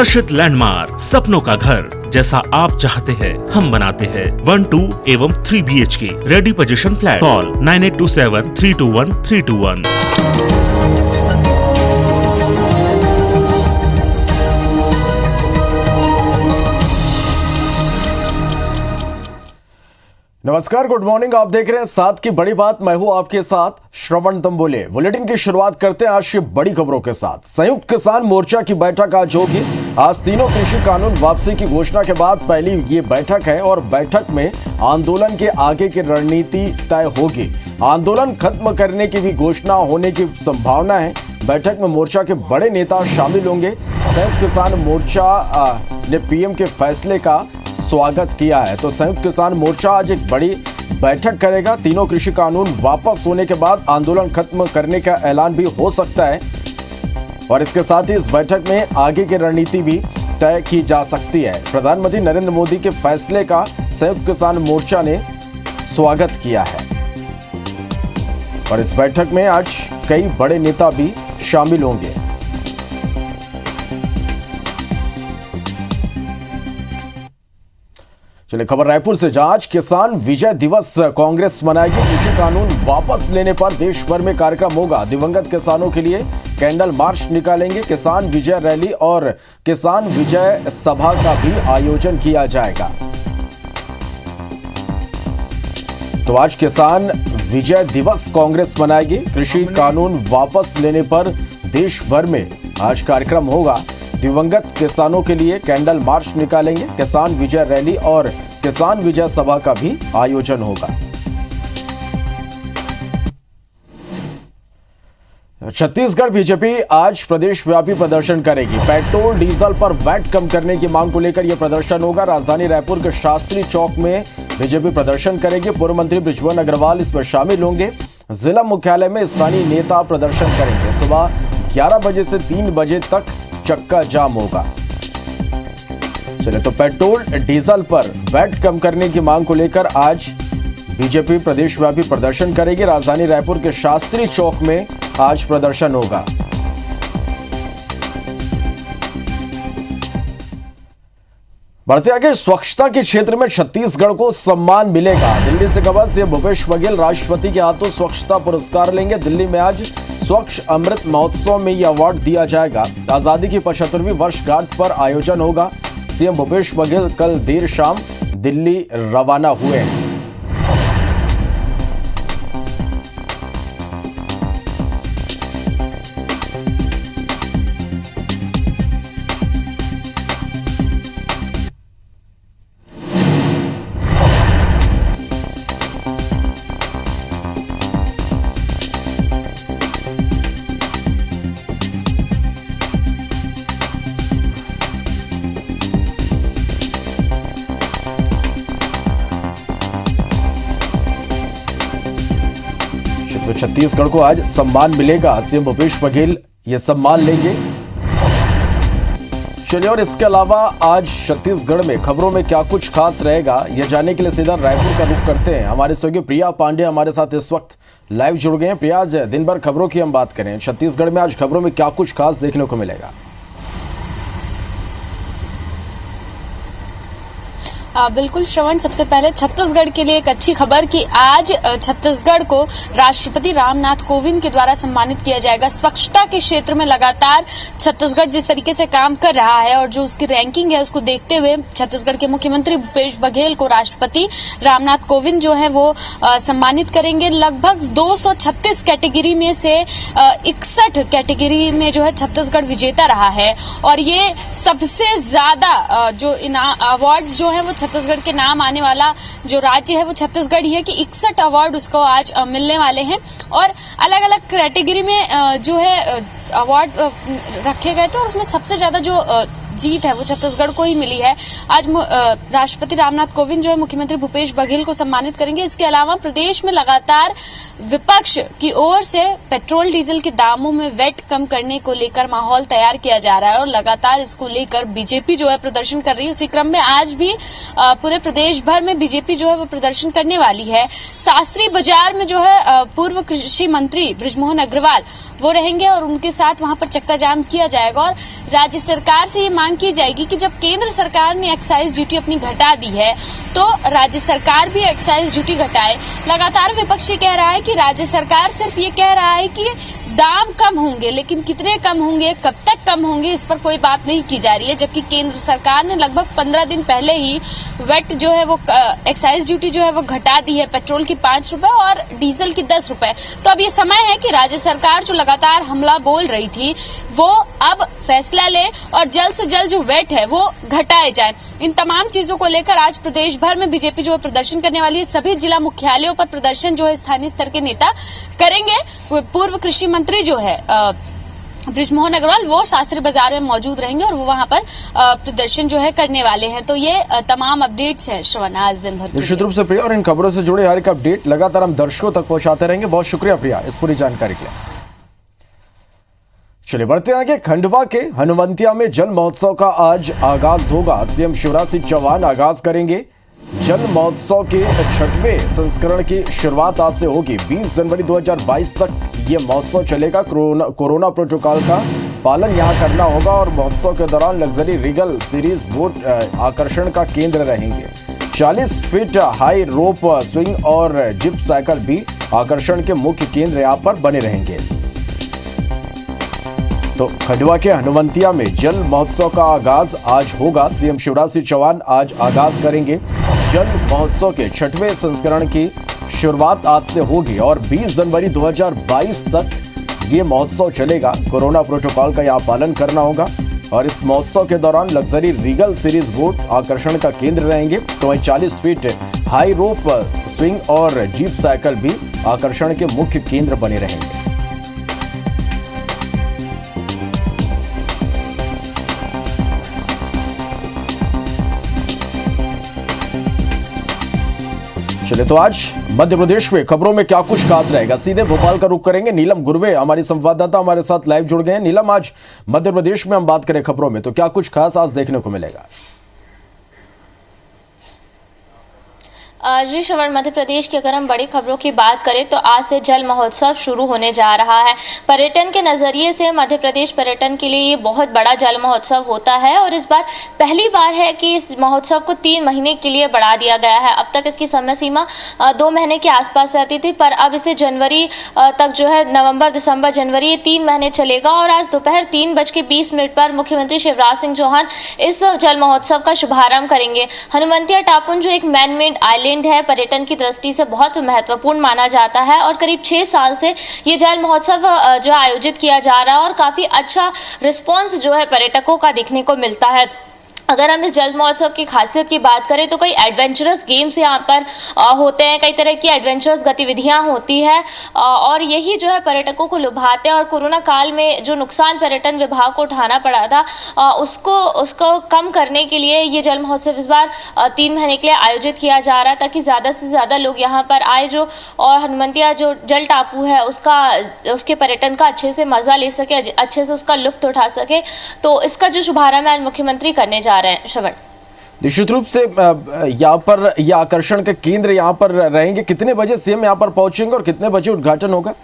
हर्षित landmark, सपनों का घर जैसा आप चाहते हैं हम बनाते हैं। 1, 2 एवं 3 BHK ready position flat. Call 9827321321। नमस्कार, गुड मॉर्निंग। आप देख रहे हैं साथ की बड़ी बात। मैं हूं आपके साथ श्रवण तंबोले। बुलेटिन की शुरुआत करते हैं आज की बड़ी खबरों के साथ। संयुक्त किसान मोर्चा की बैठक आज होगी। आज तीनों कृषि कानून वापसी की घोषणा के बाद पहली ये बैठक है और बैठक में आंदोलन के आगे की रणनीति तय होगी। आंदोलन खत्म करने की भी घोषणा होने की संभावना है। बैठक में मोर्चा के बड़े नेता शामिल होंगे। संयुक्त किसान मोर्चा ने पीएम के फैसले का स्वागत किया है। तो संयुक्त किसान मोर्चा आज एक बड़ी बैठक करेगा। तीनों कृषि कानून वापस होने के बाद आंदोलन खत्म करने का ऐलान भी हो सकता है और इसके साथ ही इस बैठक में आगे की रणनीति भी तय की जा सकती है। प्रधानमंत्री नरेंद्र मोदी के फैसले का संयुक्त किसान मोर्चा ने स्वागत किया है और इस बैठक में आज कई बड़े नेता भी शामिल होंगे। चलिए खबर रायपुर से। आज किसान विजय दिवस कांग्रेस मनाएगी। कृषि कानून वापस लेने पर देश भर में कार्यक्रम होगा। दिवंगत किसानों के लिए कैंडल मार्च निकालेंगे। किसान विजय रैली और किसान विजय सभा का भी आयोजन किया जाएगा। तो आज किसान विजय दिवस कांग्रेस मनाएगी। कृषि कानून वापस लेने पर देश भर में आज कार्यक्रम होगा। दिवंगत किसानों के लिए कैंडल मार्च निकालेंगे। किसान विजय रैली और किसान विजय सभा का भी आयोजन होगा। छत्तीसगढ़ बीजेपी आज प्रदेश व्यापी प्रदर्शन करेगी। पेट्रोल डीजल पर वैट कम करने की मांग को लेकर यह प्रदर्शन होगा। राजधानी रायपुर के शास्त्री चौक में बीजेपी प्रदर्शन करेगी। पूर्व मंत्री बृजमोहन अग्रवाल इसमें शामिल होंगे। जिला मुख्यालय में स्थानीय नेता प्रदर्शन करेंगे। सुबह 11 बजे से 3 बजे तक चक्का जाम होगा। चले तो पेट्रोल डीजल पर वैट कम करने की मांग को लेकर आज बीजेपी प्रदेशव्यापी प्रदर्शन करेगी। राजधानी रायपुर के शास्त्री चौक में आज प्रदर्शन होगा। बढ़ते आगे, स्वच्छता के क्षेत्र में छत्तीसगढ़ को सम्मान मिलेगा। दिल्ली से खबर। सीएम भूपेश बघेल राष्ट्रपति के हाथों स्वच्छता पुरस्कार लेंगे। दिल्ली में आज स्वच्छ अमृत महोत्सव में यह अवार्ड दिया जाएगा। आजादी की 75वीं वर्षगांठ पर आयोजन होगा। सीएम भूपेश बघेल कल देर शाम दिल्ली रवाना हुए हैं। तो छत्तीसगढ़ को आज सम्मान मिलेगा। सीएम भूपेश बघेल ये सम्मान लेंगे। चलिए, और इसके अलावा आज छत्तीसगढ़ में खबरों में क्या कुछ खास रहेगा, यह जानने के लिए सीधा रायपुर का रुख करते हैं। हमारे सहयोगी प्रिया पांडे हमारे साथ इस वक्त लाइव जुड़ गए हैं। प्रिया, आज दिन भर खबरों की हम बात करें, छत्तीसगढ़ में आज खबरों में क्या कुछ खास देखने को मिलेगा? बिल्कुल श्रवण, सबसे पहले छत्तीसगढ़ के लिए एक अच्छी खबर कि आज छत्तीसगढ़ को राष्ट्रपति रामनाथ कोविंद के द्वारा सम्मानित किया जाएगा। स्वच्छता के क्षेत्र में लगातार छत्तीसगढ़ जिस तरीके से काम कर रहा है और जो उसकी रैंकिंग है उसको देखते हुए छत्तीसगढ़ के मुख्यमंत्री भूपेश बघेल को राष्ट्रपति रामनाथ कोविंद जो है वो सम्मानित करेंगे। लगभग 236 कैटेगरी में से 61 कैटेगरी में जो है छत्तीसगढ़ विजेता रहा है और ये सबसे ज्यादा जो अवार्ड जो है वो छत्तीसगढ़ के नाम आने वाला जो राज्य है वो छत्तीसगढ़ ही है कि 61 अवार्ड उसको आज मिलने वाले हैं और अलग अलग कैटेगरी में जो है अवार्ड रखे गए थे और उसमें सबसे ज्यादा जो जीत है वो छत्तीसगढ़ को ही मिली है। आज राष्ट्रपति रामनाथ कोविंद जो है मुख्यमंत्री भूपेश बघेल को सम्मानित करेंगे। इसके अलावा प्रदेश में लगातार विपक्ष की ओर से पेट्रोल डीजल के दामों में वैट कम करने को लेकर माहौल तैयार किया जा रहा है और लगातार इसको लेकर बीजेपी जो है प्रदर्शन कर रही है। उसी क्रम में आज भी पूरे प्रदेश भर में बीजेपी जो है वो प्रदर्शन करने वाली है। शास्त्री बाजार में जो है पूर्व कृषि मंत्री बृजमोहन अग्रवाल वो रहेंगे और उनके साथ वहां पर चक्का जाम किया जाएगा और राज्य सरकार से ये मांग की जाएगी कि जब केंद्र सरकार ने एक्साइज ड्यूटी अपनी घटा दी है तो राज्य सरकार भी एक्साइज ड्यूटी घटाए। लगातार विपक्ष ये कह रहा है कि राज्य सरकार सिर्फ ये कह रहा है कि दाम कम होंगे, लेकिन कितने कम होंगे, कब तक कम होंगे, इस पर कोई बात नहीं की जा रही है। जबकि केंद्र सरकार ने लगभग 15 दिन पहले ही वेट जो है वो एक्साइज ड्यूटी जो है वो घटा दी है, पेट्रोल की 5 रुपए और डीजल की 10 रुपए। तो अब ये समय है कि राज्य सरकार जो लगातार हमला बोल रही थी वो अब फैसला ले और जल्द से जल्द जो वेट है वो घटाए जाए। इन तमाम चीजों को लेकर आज प्रदेश भर में बीजेपी जो है प्रदर्शन करने वाली है। सभी जिला मुख्यालयों पर प्रदर्शन जो है स्थानीय स्तर के नेता करेंगे। पूर्व कृषि मंत्री जो है बृजमोहन अग्रवाल वो शास्त्री बाजार में मौजूद रहेंगे और वो वहां पर प्रदर्शन जो है करने वाले हैं। तो ये तमाम अपडेट्स हैं श्रवण आज दिन भर। निश्चित रूप से प्रिया, और इन खबरों से जुड़े हर एक अपडेट लगातार हम दर्शकों तक पहुंचाते रहेंगे। बहुत शुक्रिया प्रिया इस पूरी जानकारी के लिए। चलिए बढ़ते आगे। खंडवा के हनुवंतिया में जल महोत्सव का आज आगाज होगा। सीएम शिवराज सिंह चौहान आगाज करेंगे। जल महोत्सव के 6वें संस्करण की शुरुआत आज से होगी। 20 जनवरी 2022 तक ये महोत्सव चलेगा। कोरोना प्रोटोकॉल का पालन यहां करना होगा और महोत्सव के दौरान लग्जरी रिगल सीरीज बोट आकर्षण का केंद्र रहेंगे। 40 फीट हाई रोप स्विंग और जिप साइकिल भी आकर्षण के मुख्य केंद्र यहां पर बने रहेंगे। तो खंडवा के हनुवंतिया में जल महोत्सव का आगाज आज होगा। सीएम शिवराज सिंह चौहान आज आगाज करेंगे। जल महोत्सव के 6वें संस्करण की शुरुआत आज से होगी और 20 जनवरी 2022 तक ये महोत्सव चलेगा। कोरोना प्रोटोकॉल का यहाँ पालन करना होगा और इस महोत्सव के दौरान लग्जरी रीगल सीरीज बोट आकर्षण का केंद्र रहेंगे। तो वहीं 40 फीट हाई रोप स्विंग और जीप साइकिल भी आकर्षण के मुख्य केंद्र बने रहेंगे। चलिए तो आज मध्य प्रदेश में खबरों में क्या कुछ खास रहेगा, सीधे भोपाल का रुख करेंगे। नीलम गुरवे हमारी संवाददाता हमारे साथ लाइव जुड़ गए हैं। नीलम, आज मध्य प्रदेश में हम बात करें खबरों में तो क्या कुछ खास आज देखने को मिलेगा? जी श्रवण, मध्य प्रदेश की अगर हम बड़ी खबरों की बात करें तो आज से जल महोत्सव शुरू होने जा रहा है। पर्यटन के नज़रिए से मध्य प्रदेश पर्यटन के लिए ये बहुत बड़ा जल महोत्सव होता है और इस बार पहली बार है कि इस महोत्सव को 3 महीने के लिए बढ़ा दिया गया है। अब तक इसकी समय सीमा 2 महीने के आसपास रहती थी, पर अब इसे जनवरी तक जो है नवंबर, दिसंबर, जनवरी, ये 3 महीने चलेगा। और आज दोपहर 3:20 पर मुख्यमंत्री शिवराज सिंह चौहान इस जल महोत्सव का शुभारंभ करेंगे। हनुवंतिया टापुन जो एक मैन मेड आइलैंड है, पर्यटन की दृष्टि से बहुत महत्वपूर्ण माना जाता है और करीब 6 साल से ये जल महोत्सव जो आयोजित किया जा रहा है और काफी अच्छा रिस्पांस जो है पर्यटकों का देखने को मिलता है। अगर हम इस जल महोत्सव की खासियत की बात करें तो कई एडवेंचरस गेम्स यहाँ पर होते हैं, कई तरह की एडवेंचरस गतिविधियाँ होती है और यही जो है पर्यटकों को लुभाते हैं। और कोरोना काल में जो नुकसान पर्यटन विभाग को उठाना पड़ा था उसको कम करने के लिए ये जल महोत्सव इस बार 3 महीने के लिए आयोजित किया जा रहा है ताकि ज़्यादा से ज़्यादा लोग यहाँ पर आए जो और हनुवंतिया जो जल टापू है उसके पर्यटन का अच्छे से मज़ा ले सके, अच्छे से उसका लुत्फ उठा सके। तो इसका जो शुभारंभ आज मुख्यमंत्री करने जा रहे हैं। श्रवण, निश्चित रूप से यहाँ पर यह आकर्षण के केंद्र यहाँ पर रहेंगे। कितने बजे सीएम यहाँ पर पहुंचेंगे और कितने बजे उद्घाटन होगा?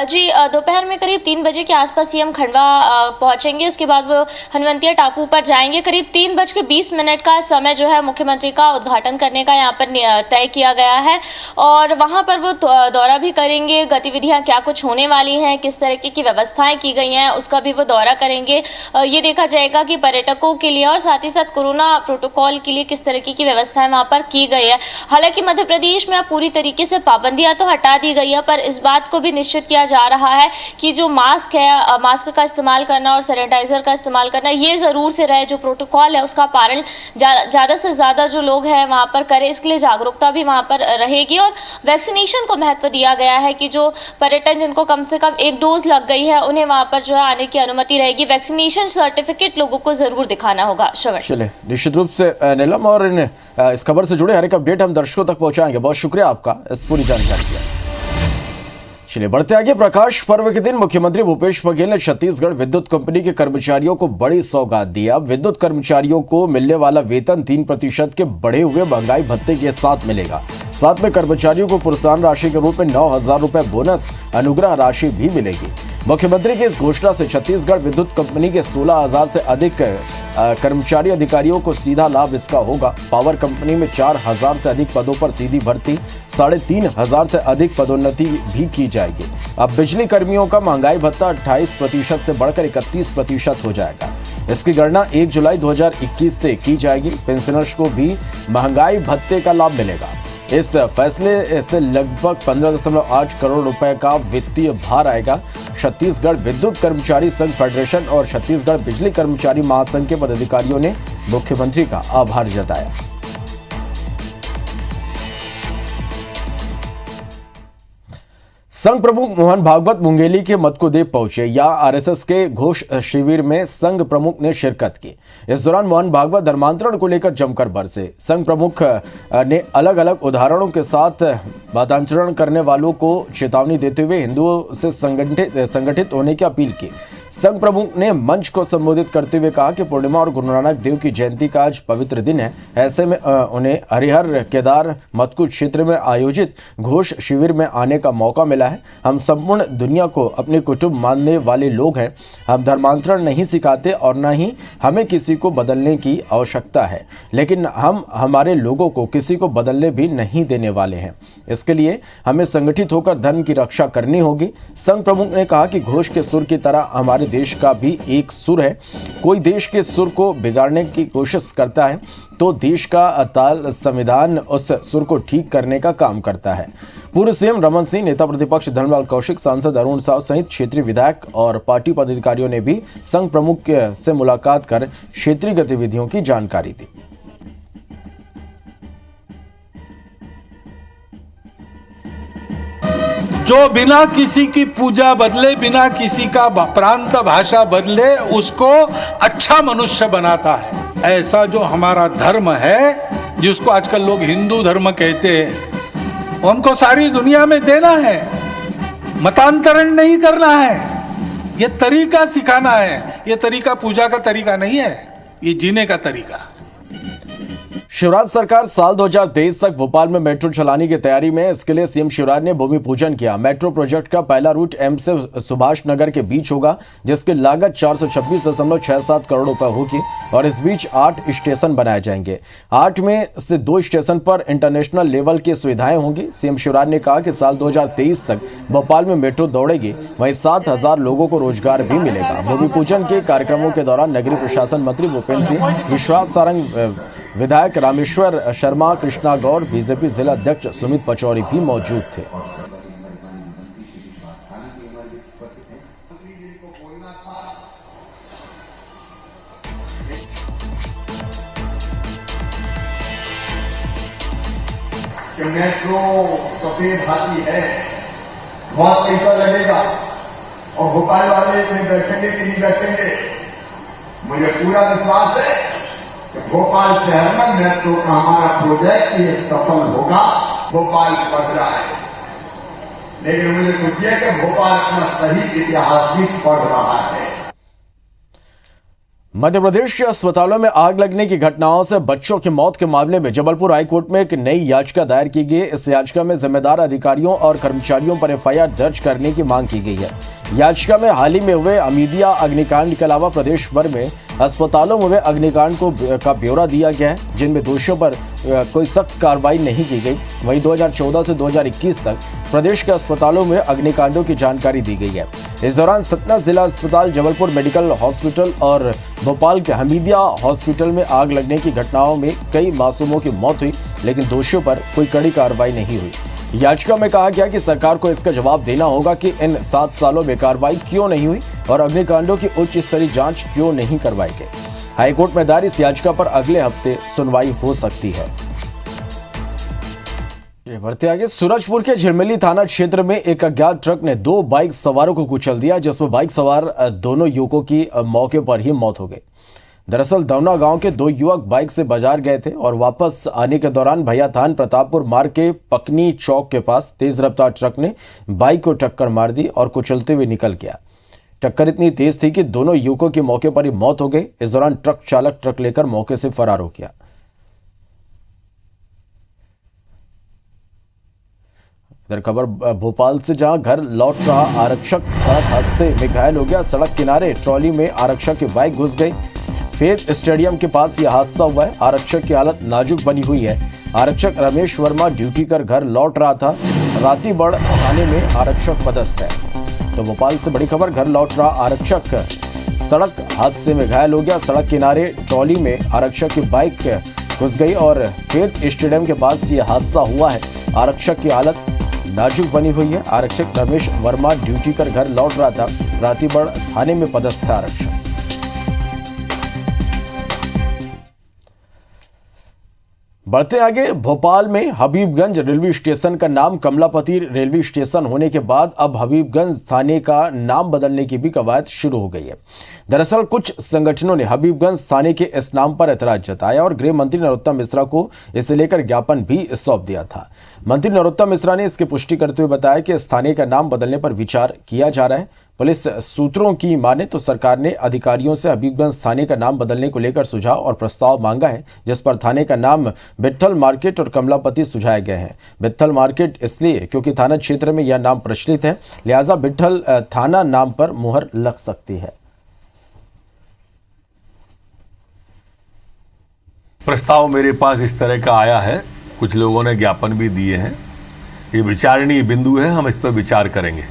जी दोपहर में करीब 3 बजे के आसपास सीएम खंडवा पहुंचेंगे। उसके बाद वो हनुवंतिया टापू पर जाएंगे। करीब 3:20 का समय जो है मुख्यमंत्री का उद्घाटन करने का यहाँ पर तय किया गया है और वहाँ पर वो दौरा भी करेंगे। गतिविधियाँ क्या कुछ होने वाली हैं, किस तरीके की व्यवस्थाएं की गई हैं, उसका भी वो दौरा करेंगे। ये देखा जाएगा कि पर्यटकों के लिए और साथ ही साथ कोरोना प्रोटोकॉल के लिए किस तरीके की व्यवस्थाएं वहाँ पर की गई है। हालांकि मध्य प्रदेश में अब पूरी तरीके से पाबंदियाँ तो हटा दी गई है, पर इस बात को भी निश्चित किया जा रहा है कि जो मास्क है, मास्क का इस्तेमाल करना और सैनिटाइजर का इस्तेमाल करना ये ज़रूर से रहे। जो प्रोटोकॉल है उसका पालन ज़्यादा से ज़्यादा जो लोग हैं वहाँ पर करें, इसके लिए जागरूकता भी वहाँ पर रहेगी। और वैक्सीनेशन को महत्व दिया गया है कि जो पर्यटन जिनको कम से कम 1 डोज लग गई है उन्हें वहाँ पर जो है आने की अनुमति रहेगी। वैक्सीनेशन सर्टिफिकेट लोगों को ज़रूर दिखाना होगा। श्रवण, चलिए निश्चित रूप से नीलम, और इस खबर से जुड़े हर एक अपडेट हम दर्शकों तक पहुँचाएंगे। बहुत शुक्रिया आपका इस पूरी जानकारी के लिए। चलिए बढ़ते आगे। प्रकाश पर्व के दिन मुख्यमंत्री भूपेश बघेल ने छत्तीसगढ़ विद्युत कंपनी के कर्मचारियों को बड़ी सौगात दी। अब विद्युत कर्मचारियों को मिलने वाला वेतन 3% के बढ़े हुए महंगाई भत्ते के साथ मिलेगा। साथ में कर्मचारियों को प्रोत्साहन राशि के रूप में 9,000 रुपए बोनस अनुग्रह राशि भी मिलेगी। मुख्यमंत्री की इस घोषणा से छत्तीसगढ़ विद्युत कंपनी के 16,000 से अधिक कर्मचारी अधिकारियों को सीधा लाभ इसका होगा। पावर कंपनी में 4,000 से अधिक पदों पर सीधी भर्ती, 3,500 से अधिक पदोन्नति भी की जाएगी। अब बिजली कर्मियों का महंगाई भत्ता 28% से बढ़कर 31% हो जाएगा। इसकी गणना 1 जुलाई 2021 से की जाएगी। पेंशनर्स को भी महंगाई भत्ते का लाभ मिलेगा। इस फैसले से लगभग 15.8 करोड़ रुपए का वित्तीय भार आएगा। छत्तीसगढ़ विद्युत कर्मचारी संघ फेडरेशन और छत्तीसगढ़ बिजली कर्मचारी महासंघ के पदाधिकारियों ने मुख्यमंत्री का आभार जताया। संघ प्रमुख मोहन भागवत मुंगेली के मतकुदेव पहुंचे। यहाँ आरएसएस के घोष शिविर में संघ प्रमुख ने शिरकत की। इस दौरान मोहन भागवत धर्मांतरण को लेकर जमकर बरसे। संघ प्रमुख ने अलग अलग उदाहरणों के साथ मतांतरण करने वालों को चेतावनी देते हुए हिंदुओं से संगठित होने की अपील की। संघ प्रमुख ने मंच को संबोधित करते हुए कहा कि पूर्णिमा और गुरु नानक देव की जयंती का आज पवित्र दिन है। ऐसे में उन्हें हरिहर केदार मतकुट क्षेत्र में आयोजित घोष शिविर में आने का मौका मिला है। हम संपूर्ण दुनिया को अपने कुटुंब मानने वाले लोग हैं। हम धर्मांतरण नहीं सिखाते और न ही हमें किसी को बदलने की आवश्यकता है, लेकिन हम हमारे लोगों को किसी को बदलने भी नहीं देने वाले हैं। इसके लिए हमें संगठित होकर धर्म की रक्षा करनी होगी। संघ प्रमुख ने कहा कि घोष के सुर की तरह हमारे देश का भी एक सुर है। कोई देश के सुर को बिगाड़ने की कोशिश करता है तो देश का ताल संविधान उस सुर को ठीक करने का काम करता है। पूर्व सीएम रमन सिंह, नेता प्रतिपक्ष धर्मलाल कौशिक, सांसद अरुण साव सहित क्षेत्रीय विधायक और पार्टी पदाधिकारियों ने भी संघ प्रमुख से मुलाकात कर क्षेत्रीय गतिविधियों की जानकारी दी। जो बिना किसी की पूजा बदले, बिना किसी का प्रांत भाषा बदले, उसको अच्छा मनुष्य बनाता है। ऐसा जो हमारा धर्म है, जिसको आजकल लोग हिंदू धर्म कहते हैं, वो हमको सारी दुनिया में देना है। मतांतरण नहीं करना है, ये तरीका सिखाना है। ये तरीका पूजा का तरीका नहीं है, ये जीने का तरीका। शिवराज सरकार साल 2023 तक भोपाल में मेट्रो चलाने की तैयारी में। इसके लिए सीएम शिवराज ने भूमि पूजन किया। मेट्रो प्रोजेक्ट का पहला रूट एम्स से सुभाष नगर के बीच होगा, जिसकी लागत 426.67 करोड़ रुपए होगी और इस बीच 8 स्टेशन बनाए जाएंगे। 8 में से 2 स्टेशन पर इंटरनेशनल लेवल की सुविधाएं होंगी। सीएम शिवराज ने कहा कि साल 2023 तक भोपाल में मेट्रो दौड़ेगी, वहीं 7,000 लोगों को रोजगार भी मिलेगा। भूमि पूजन के कार्यक्रमों के दौरान नगरीय प्रशासन मंत्री भूपेंद्र सिंह, विश्वास सारंग, विधायक रामेश्वर शर्मा, कृष्णा गौड़, बीजेपी जिला अध्यक्ष सुमित पचौरी भी मौजूद थे। कि मेट्रो सफेद हाथी है, बहुत पैसा लगेगा और भोपाल वाले इसमें बैठेंगे कि नहीं बैठेंगे। मुझे पूरा विश्वास है कि भोपाल शहर में मेट्रो का हमारा प्रोजेक्ट ये सफल होगा। भोपाल बढ़ रहा है, लेकिन मुझे खुशी है कि भोपाल अपना सही इतिहास भी पढ़ रहा है। मध्य प्रदेश के अस्पतालों में आग लगने की घटनाओं से बच्चों की मौत के मामले में जबलपुर हाईकोर्ट में एक नई याचिका दायर की गई। इस याचिका में जिम्मेदार अधिकारियों और कर्मचारियों पर एफआईआर दर्ज करने की मांग की गई है। याचिका में हाल ही में हुए हमीदिया अग्निकांड के अलावा प्रदेश भर में अस्पतालों में हुए अग्निकांड का ब्यौरा दिया गया है, जिनमें दोषियों पर कोई सख्त कार्रवाई नहीं की गई। वहीं 2014 से 2021 तक प्रदेश के अस्पतालों में अग्निकांडों की जानकारी दी गई है। इस दौरान सतना जिला अस्पताल, जबलपुर मेडिकल हॉस्पिटल और भोपाल के हमीदिया हॉस्पिटल में आग लगने की घटनाओं में कई मासूमों की मौत हुई, लेकिन दोषियों पर कोई कड़ी कार्रवाई नहीं हुई। याचिका में कहा गया कि सरकार को इसका जवाब देना होगा कि इन 7 सालों में कार्रवाई क्यों नहीं हुई और अग्निकांडों की उच्च स्तरीय जांच क्यों नहीं करवाई गई। हाईकोर्ट में दायर इस याचिका पर अगले हफ्ते सुनवाई हो सकती है। बढ़ते आगे, सूरजपुर के झिलमिली थाना क्षेत्र में एक अज्ञात ट्रक ने 2 बाइक सवारों को कुचल दिया, जिसमें बाइक सवार दोनों युवकों की मौके पर ही मौत हो गई। दरअसल दौना गांव के दो युवक बाइक से बाजार गए थे और वापस आने के दौरान भैयाथान प्रतापपुर मार्ग के पकनी चौक के पास तेज रफ्तार ट्रक ने बाइक को टक्कर मार दी और कुचलते हुए निकल गया। टक्कर इतनी तेज थी कि दोनों युवकों की मौके पर ही मौत हो गई। इस दौरान ट्रक चालक ट्रक लेकर मौके से फरार हो गया। इधर खबर भोपाल से, जहां घर लौट रहा आरक्षक सड़क हादसे में घायल हो गया। सड़क किनारे ट्रॉली में आरक्षक की बाइक घुस गई। फेज स्टेडियम के पास यह हादसा हुआ है। आरक्षक की हालत नाजुक बनी हुई है। आरक्षक रमेश वर्मा ड्यूटी कर घर लौट रहा था। रातीबड़ थाने में आरक्षक पदस्थ है। तो भोपाल से बड़ी खबर, घर लौट रहा आरक्षक सड़क हादसे में घायल हो गया। सड़क किनारे ट्रॉली में आरक्षक की बाइक घुस गई और फेज स्टेडियम के पास यह हादसा हुआ है। आरक्षक की हालत नाजुक बनी हुई है। आरक्षक रमेश वर्मा ड्यूटी कर घर लौट रहा था। रातीबड़ थाने में पदस्थ है आरक्षक। बढ़ते आगे, भोपाल में हबीबगंज रेलवे स्टेशन का नाम कमलापति रेलवे स्टेशन होने के बाद अब हबीबगंज थाने का नाम बदलने की भी कवायद शुरू हो गई है। दरअसल कुछ संगठनों ने हबीबगंज थाने के इस नाम पर ऐतराज जताया और गृह मंत्री नरोत्तम मिश्रा को इसे लेकर ज्ञापन भी सौंप दिया था। मंत्री नरोत्तम मिश्रा ने इसकी पुष्टि करते हुए बताया कि इस थाने का नाम बदलने पर विचार किया जा रहा है। पुलिस सूत्रों की माने तो सरकार ने अधिकारियों से हबीबगंज थाने का नाम बदलने को लेकर सुझाव और प्रस्ताव मांगा है, जिस पर थाने का नाम विट्ठल मार्केट और कमलापति सुझाए गए हैं। विट्ठल मार्केट इसलिए क्योंकि थाना क्षेत्र में यह नाम प्रचलित है, लिहाजा विट्ठल थाना नाम पर मुहर लग सकती है। प्रस्ताव मेरे पास इस तरह का आया है, कुछ लोगों ने ज्ञापन भी दिए हैं। ये विचारणीय बिंदु है, हम इस पर विचार करेंगे।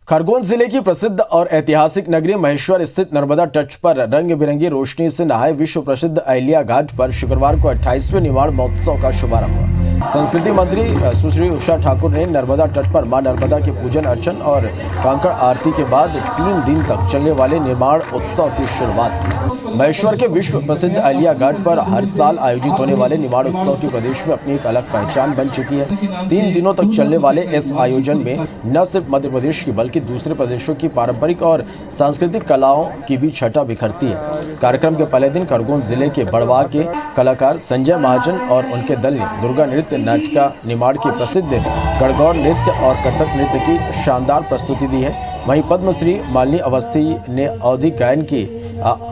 खरगोन जिले की प्रसिद्ध और ऐतिहासिक नगरी महेश्वर स्थित नर्मदा तट पर रंग बिरंगी रोशनी से नहाए विश्व प्रसिद्ध अहिल्या घाट पर शुक्रवार को 28वें निमाड़ महोत्सव का शुभारंभ हुआ। संस्कृति मंत्री सुश्री उषा ठाकुर ने नर्मदा तट पर मां नर्मदा के पूजन अर्चन और कांकड़ आरती के बाद 3 दिन तक चलने वाले निर्माण उत्सव की शुरुआत की। महेश्वर के विश्व प्रसिद्ध अहिल्या घाट पर हर साल आयोजित होने वाले निर्माण उत्सव की प्रदेश में अपनी एक अलग पहचान बन चुकी है। 3 दिनों तक चलने वाले इस आयोजन में न सिर्फ मध्य प्रदेश की बल्कि दूसरे प्रदेशों की पारंपरिक और सांस्कृतिक कलाओं की भी छटा बिखरती है। कार्यक्रम के पहले दिन खरगोन जिले के बड़वा के कलाकार संजय महाजन और उनके दल ने दुर्गा नृत्य, नाटिका, निमाड़ की प्रसिद्ध गणगौर नृत्य और कथक नृत्य की शानदार प्रस्तुति दी है। वहीं पद्मश्री मालिनी अवस्थी ने अवधी गायन की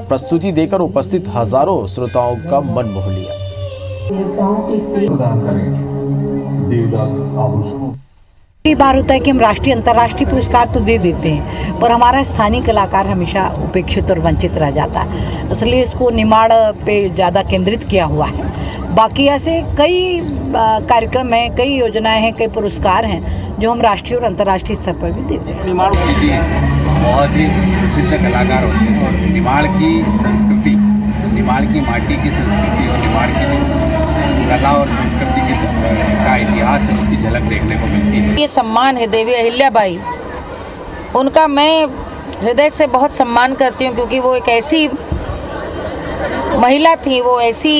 प्रस्तुति देकर उपस्थित हजारों श्रोताओं का मन मोह लिया। कई बार होता है कि हम राष्ट्रीय अंतर्राष्ट्रीय पुरस्कार तो दे देते हैं, पर हमारा स्थानीय कलाकार हमेशा उपेक्षित और वंचित रह जाता है, इसलिए इसको निमाड़ पे ज़्यादा केंद्रित किया हुआ है। बाकी ऐसे कई कार्यक्रम हैं, कई योजनाएं हैं, कई पुरस्कार हैं जो हम राष्ट्रीय और अंतर्राष्ट्रीय स्तर पर भी देते हैं। निमाड़ बहुत ही प्रसिद्ध कलाकार होते हैं और निमाड़ की संस्कृति, निमाड़ की माटी की संस्कृति और निमाड़ की कला और संस्कृति का इतिहास है, उसकी झलक देखने को मिलती है। ये सम्मान है देवी अहिल्याबाई, उनका मैं हृदय से बहुत सम्मान करती हूँ, क्योंकि वो एक ऐसी महिला थी, वो ऐसी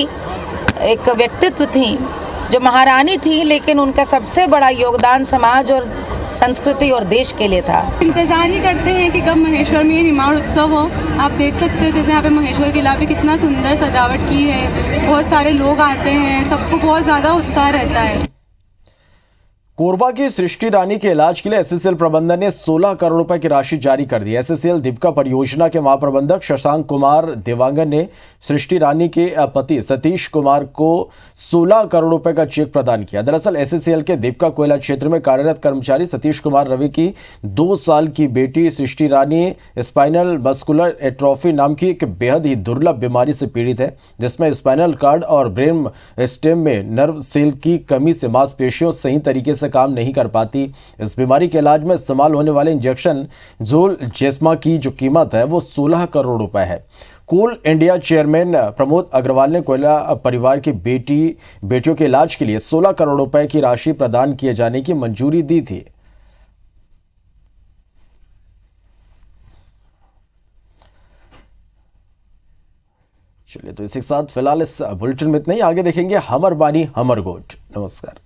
एक व्यक्तित्व थी जो महारानी थी, लेकिन उनका सबसे बड़ा योगदान समाज और संस्कृति और देश के लिए था। इंतजार ही करते हैं कि कब महेश्वर में ये निमाड़ उत्सव हो। आप देख सकते हैं जैसे यहाँ पे महेश्वर किला पे कितना सुंदर सजावट की है, बहुत सारे लोग आते हैं, सबको बहुत ज़्यादा उत्साह रहता है। कोरबा की सृष्टि रानी के इलाज के लिए एसएसएल प्रबंधन ने 16 करोड़ रुपए की राशि जारी कर दी। एसएसएल दीपिका परियोजना के महाप्रबंधक शशांक कुमार देवांगन ने सृष्टि रानी के पति सतीश कुमार को 16 करोड़ रुपए का चेक प्रदान किया। दरअसल एसएसएल के दीपिका कोयला क्षेत्र में कार्यरत कर्मचारी सतीश कुमार रवि की 2 साल की बेटी सृष्टि रानी स्पाइनल मस्कुलर एट्रोफी नाम की एक बेहद ही दुर्लभ बीमारी से पीड़ित है, जिसमें स्पाइनल कार्ड और ब्रेन स्टेम में नर्व सेल की कमी से मांसपेशियों सही तरीके से काम नहीं कर पाती। इस बीमारी के इलाज में इस्तेमाल होने वाले इंजेक्शन जोल जेस्मा की जो कीमत है वो 16 करोड़ रुपए है। कोल इंडिया चेयरमैन प्रमोद अग्रवाल ने कोयला परिवार की बेटियों के इलाज के लिए 16 करोड़ रुपए की राशि प्रदान किए जाने की मंजूरी दी थी। चलिए, तो इसी के साथ फिलहाल इस बुलेटिन में इतना ही। आगे देखेंगे हमर बानी हमर गोट। नमस्कार।